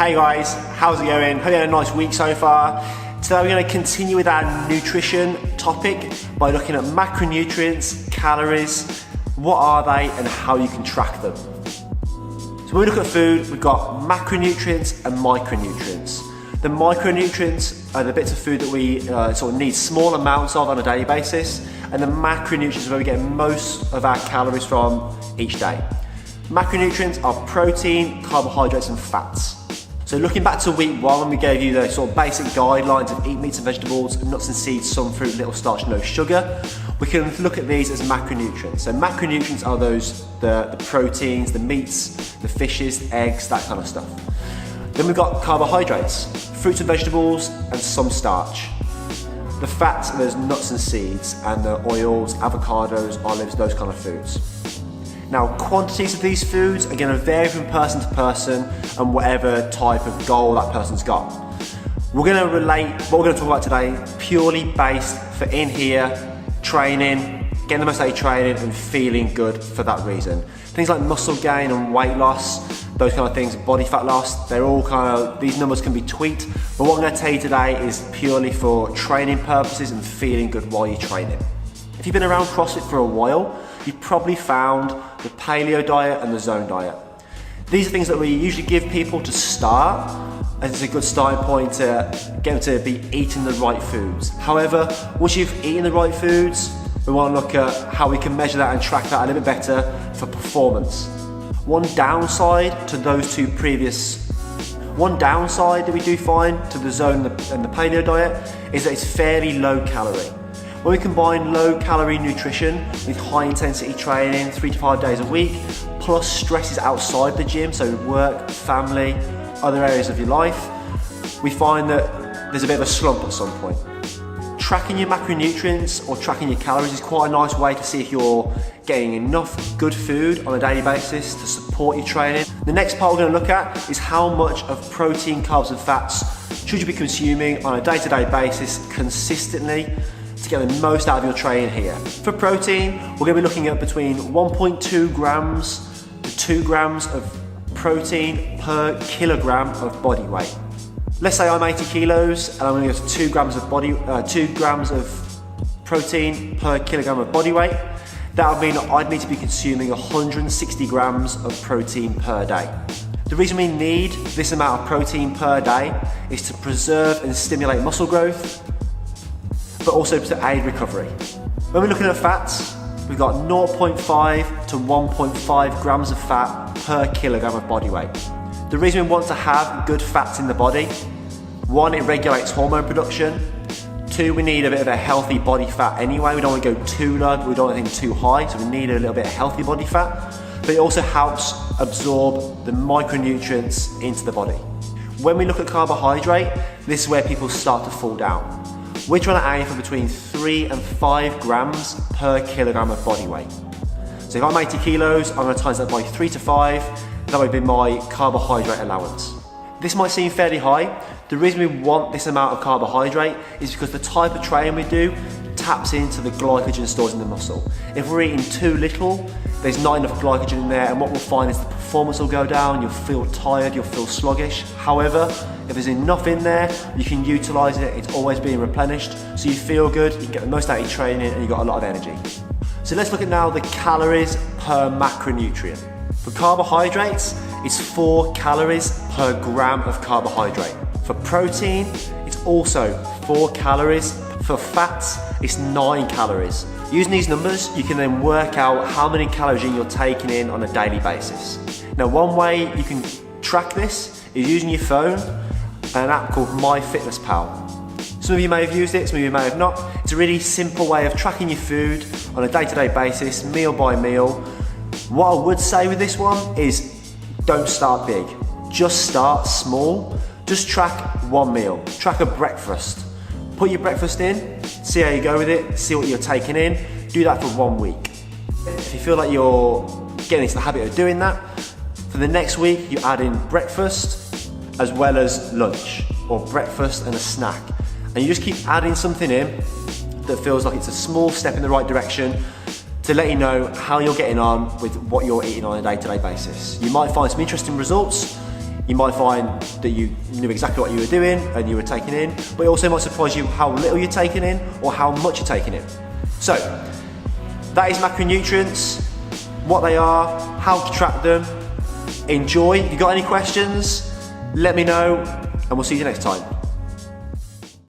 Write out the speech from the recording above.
Hey guys, how's it going? Hope you had a nice week so far. Today we're going to continue with our nutrition topic by looking at macronutrients, calories, what are they and how you can track them. So when we look at food, we've got macronutrients and micronutrients. The micronutrients are the bits of food that we sort of need small amounts of on a daily basis, and the macronutrients are where we get most of our calories from each day. Macronutrients are protein, carbohydrates and fats. So looking back to week one, when we gave you the sort of basic guidelines of eat meats and vegetables, nuts and seeds, some fruit, little starch, no sugar, we can look at these as macronutrients. So macronutrients are those, the proteins, the meats, the fishes, eggs, that kind of stuff. Then we've got carbohydrates, fruits and vegetables and some starch. The fats are those nuts and seeds and the oils, avocados, olives, those kind of foods. Now, quantities of these foods are going to vary from person to person and whatever type of goal that person's got. We're going to relate what we're going to talk about today purely based for in here, training, getting the most out of training and feeling good for that reason. Things like muscle gain and weight loss, those kind of things, body fat loss, they're all kind of, these numbers can be tweaked, but what I'm going to tell you today is purely for training purposes and feeling good while you're training. If you've been around CrossFit for a while, you've probably found the paleo diet and the zone diet. These are things that we usually give people to start, as it's a good starting point to get them to be eating the right foods. However, once you've eaten the right foods, we want to look at how we can measure that and track that a little bit better for performance. One downside that we do find to the zone and the paleo diet is that it's fairly low calorie. When we combine low calorie nutrition with high intensity training 3 to 5 days a week, plus stresses outside the gym, so work, family, other areas of your life, we find that there's a bit of a slump at some point. Tracking your macronutrients or tracking your calories is quite a nice way to see if you're getting enough good food on a daily basis to support your training. The next part we're going to look at is how much of protein, carbs and fats should you be consuming on a day-to-day basis consistently to get the most out of your training here. For protein, we're going to be looking at between 1.2 grams to 2 grams of protein per kilogram of body weight. Let's say I'm 80 kilos and I'm going to go to 2 grams of protein per kilogram of body weight. That would mean that I'd need to be consuming 160 grams of protein per day. The reason we need this amount of protein per day is to preserve and stimulate muscle growth, but also to aid recovery. When we're looking at fats, we've got 0.5 to 1.5 grams of fat per kilogram of body weight. The reason we want to have good fats in the body, 1, it regulates hormone production. 2, we need a bit of a healthy body fat anyway. We don't want to go too low, but we don't want anything too high, so we need a little bit of healthy body fat. But it also helps absorb the micronutrients into the body. When we look at carbohydrate, this is where people start to fall down. We're trying to aim for between 3 and 5 grams per kilogram of body weight. So if I'm 80 kilos, I'm going to times that by 3 to 5. That would be my carbohydrate allowance. This might seem fairly high. The reason we want this amount of carbohydrate is because the type of training we do taps into the glycogen stores in the muscle. If we're eating too little, there's not enough glycogen in there, and what we'll find is the performance will go down, you'll feel tired, you'll feel sluggish. However, if there's enough in there, you can utilize it, it's always being replenished, so you feel good, you can get the most out of your training, and you've got a lot of energy. So let's look at now the calories per macronutrient. For carbohydrates, it's 4 calories per gram of carbohydrate. For protein, it's also 4 calories. For fats, it's 9 calories. Using these numbers, you can then work out how many calories you're taking in on a daily basis. Now, one way you can track this is using your phone and an app called MyFitnessPal. Some of you may have used it, some of you may have not. It's a really simple way of tracking your food on a day-to-day basis, meal by meal. What I would say with this one is don't start big, just start small. Just track one meal, track a breakfast. Put your breakfast in, see how you go with it, see what you're taking in. Do that for 1 week. If you feel like you're getting into the habit of doing that, for the next week you add in breakfast as well as lunch, or breakfast and a snack. And you just keep adding something in that feels like it's a small step in the right direction to let you know how you're getting on with what you're eating on a day-to-day basis. You might find some interesting results. You might find that you knew exactly what you were doing and you were taking in, but it also might surprise you how little you're taking in or how much you're taking in. So, that is macronutrients, what they are, how to track them. Enjoy. If you've got any questions, let me know, and we'll see you next time.